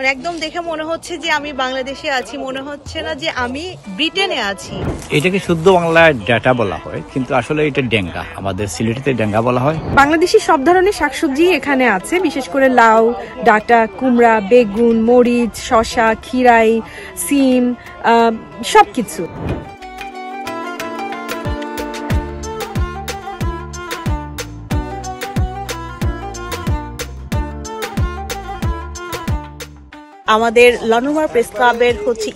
মানে একদম দেখে মনে হচ্ছে যে আমি বাংলাদেশে আছি, মনে হচ্ছে না যে আমি ব্রিটেনে আছি। এটাকে শুদ্ধ বাংলায় ডাটা বলা হয়, কিন্তু আসলে এটা ডেঙ্গা, আমাদের সিলেটিতে ডেঙ্গা বলা হয়। বাংলাদেশি সব ধরনের শাকসবজি এখানে আছে, বিশেষ করে লাউ, ডাঁটা, কুমড়া, বেগুন, মরিচ, শসা, খিরাই, সিম, সবকিছু। আমাদের লন্ডন প্রেস ক্লাবের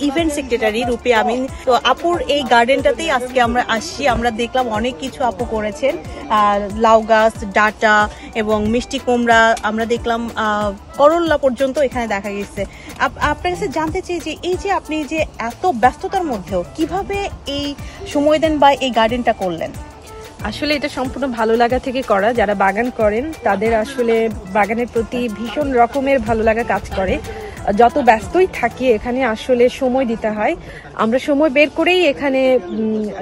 ইভেন্ট সেক্রেটারি রূপী আমিন। তো আপুর এই গার্ডেনটাতেই আজকে আমরা আসছি। আমরা দেখলাম অনেক কিছু আপু করেছেন, লাউ গাছ, ডাঁটা এবং মিষ্টি কুমড়া, আমরা দেখলাম করল্লা পর্যন্ত এখানে দেখা গেছে। আপনার কাছে জানতে চাই যে এই যে আপনি যে এত ব্যস্ততার মধ্যেও কিভাবে এই সময় দেন বা এই গার্ডেনটা করলেন? আসলে এটা সম্পূর্ণ ভালো লাগা থেকে করা। যারা বাগান করেন তাদের আসলে বাগানের প্রতি ভীষণ রকমের ভালো লাগা কাজ করে। যত ব্যস্তই থাকি এখানে আসলে সময় দিতে হয়। আমরা সময় বের করেই এখানে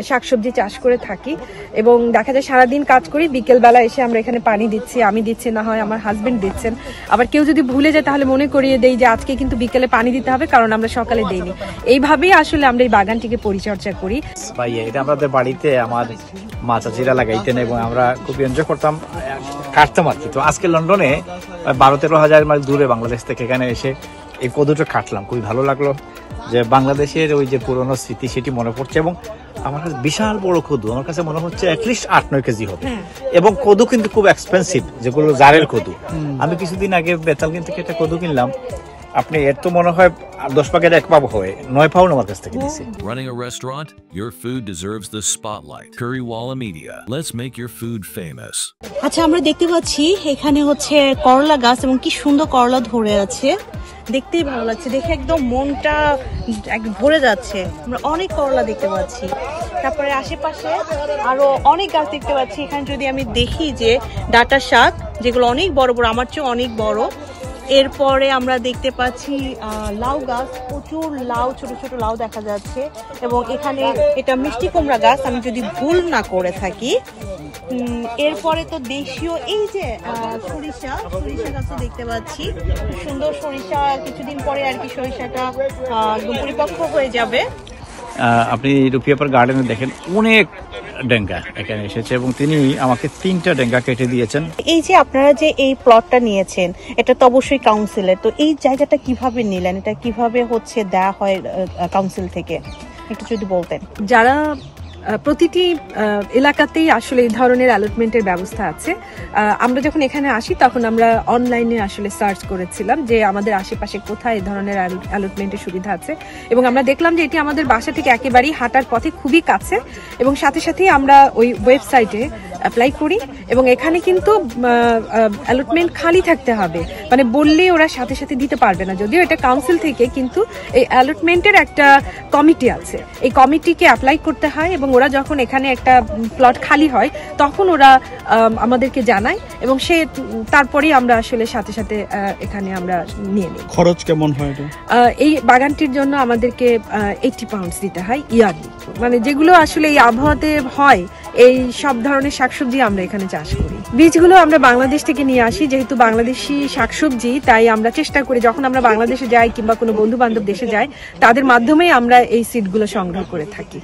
শাকসবজি চাষ করে থাকি এবং দেখা যায় সারাদিন কাজ করি, বিকেলবেলা এসে আমরা এখানে পানি দিচ্ছি, আমি দিচ্ছি, না হয় আমার হাজবেন্ড দিচ্ছেন। আবার কেউ যদি ভুলে যায় তাহলে মনে করিয়ে দেই যে আজকে কিন্তু বিকেলে পানি দিতে হবে, কারণ আমরা সকালে দেইনি। এইভাবেই আসলে আমরা এই বাগানটিকে পরিচর্যা করি। ভাই, এটা আমাদের বাড়িতে আমার মা চাচিরা লাগাইতেন এবং আমরা খুব এনজয় করতাম, কাটতাম আর কি। তো আজকে লন্ডনে 12-13 হাজার মাইল দূরে বাংলাদেশ থেকে এখানে এসে এই কদুটা কাটলাম, খুবই ভালো লাগলো যে বাংলাদেশের ওই যে পুরোনো স্মৃতি সেটি মনে পড়ছে। এবং আমার কাছে বিশাল বড় কদু, আমার কাছে মনে হচ্ছে অ্যাটলিস্ট 8-9 কেজি হবে। এবং কদু কিন্তু খুব এক্সপেন্সিভ, যেগুলো জারের কদু। আমি কিছুদিন আগে বেতালগিন থেকে একটা কদু কিনলাম, আপনি এর তো মনে হয় 10 ভাগের 1 ভাগ হয়, 9 পাউন্ড আমার কাছ থেকে দিয়েছে। Running a restaurant? Your food deserves the spotlight. Currywalla Media. Let's make your food famous. আচ্ছা, আমরা দেখতে পাচ্ছি এখানে করলা গাছ এবং কি সুন্দর করলা ধরে আছে, দেখতেই ভালো লাগছে। দেখে একদম মনটা ভরে যাচ্ছে। আমরা অনেক করলা দেখতে পাচ্ছি, তারপরে আশেপাশে আরো অনেক গাছ দেখতে পাচ্ছি। এখানে যদি আমি দেখি যে ডাঁটা শাক, যেগুলো অনেক বড় বড়, আমার চেয়ে অনেক বড়। এরপরে আমরা দেখতে পাচ্ছি লাউ গাছ, প্রচুর লাউ, ছোট ছোট লাউ দেখা যাচ্ছে। এবং এখানে এটা মিষ্টি কুমড়া গাছ, আমি যদি ভুল না করে থাকি। এরপরে তো দেশীয় এই যে সরিষা গাছও দেখতে পাচ্ছি, সুন্দর সরিষা। কিছুদিন পরে আর কি সরিষাটা একদম পরিপক্ক হয়ে যাবে। আপনি রুপিয়াপার গার্ডেনে দেখেন অনেক ডেঙ্গা এখানে এসেছে এবং তিনি আমাকে 3টা ডেঙ্গা কেটে দিয়েছেন। এই যে আপনারা যে এই প্লটটা নিয়েছেন, এটা তো অবশ্যই কাউন্সিলের। তো এই জায়গাটা কিভাবে নিলেন, এটা কিভাবে দেয়া হয় কাউন্সিল থেকে, একটু যদি বলতেন। যারা প্রতিটি এলাকাতেই আসলে এই ধরনের অ্যালটমেন্টের ব্যবস্থা আছে। আমরা যখন এখানে আসি তখন আমরা অনলাইনে আসলে সার্চ করেছিলাম যে আমাদের আশেপাশে কোথায় এই ধরনের অ্যালটমেন্টের সুবিধা আছে, এবং আমরা দেখলাম যে এটি আমাদের বাসা থেকে একেবারেই হাঁটার পথে খুবই কাছে। এবং সাথে সাথেই আমরা ওই ওয়েবসাইটে অ্যাপ্লাই করি এবং এখানে কিন্তু অ্যালটমেন্ট খালি থাকতে হবে, মানে বললে ওরা সাথে সাথে দিতে পারবে না। যদিও এটা কাউন্সিল থেকে, কিন্তু এই অ্যালটমেন্টের একটা কমিটি আছে, এই কমিটিকে অ্যাপ্লাই করতে হয় এবং ওরা যখন এখানে একটা প্লট খালি হয় তখন ওরা আমাদেরকে জানায় এবং তারপরেই আমরা আসলে সাথে সাথে এখানে আমরা নিয়ে নিই। খরচ কেমন হয়? এই বাগানটির জন্য আমাদেরকে 80 পাউন্ডস দিতে হয় ইয়ারলি। মানে যেগুলো আসলে এই আবহাওয়াতে হয়, এই সব ধরনের শাকসবজি আমরা এখানে চাষ করি। বীজগুলো আমরা বাংলাদেশ থেকে নিয়ে আসি, যেহেতু বাংলাদেশি শাকসবজি, তাই আমরা চেষ্টা করি যখন আমরা বাংলাদেশে যাই কিংবা কোনো বন্ধু বান্ধব দেশে যাই, তাদের মাধ্যমেই আমরা এই সিডগুলো সংগ্রহ করে থাকি।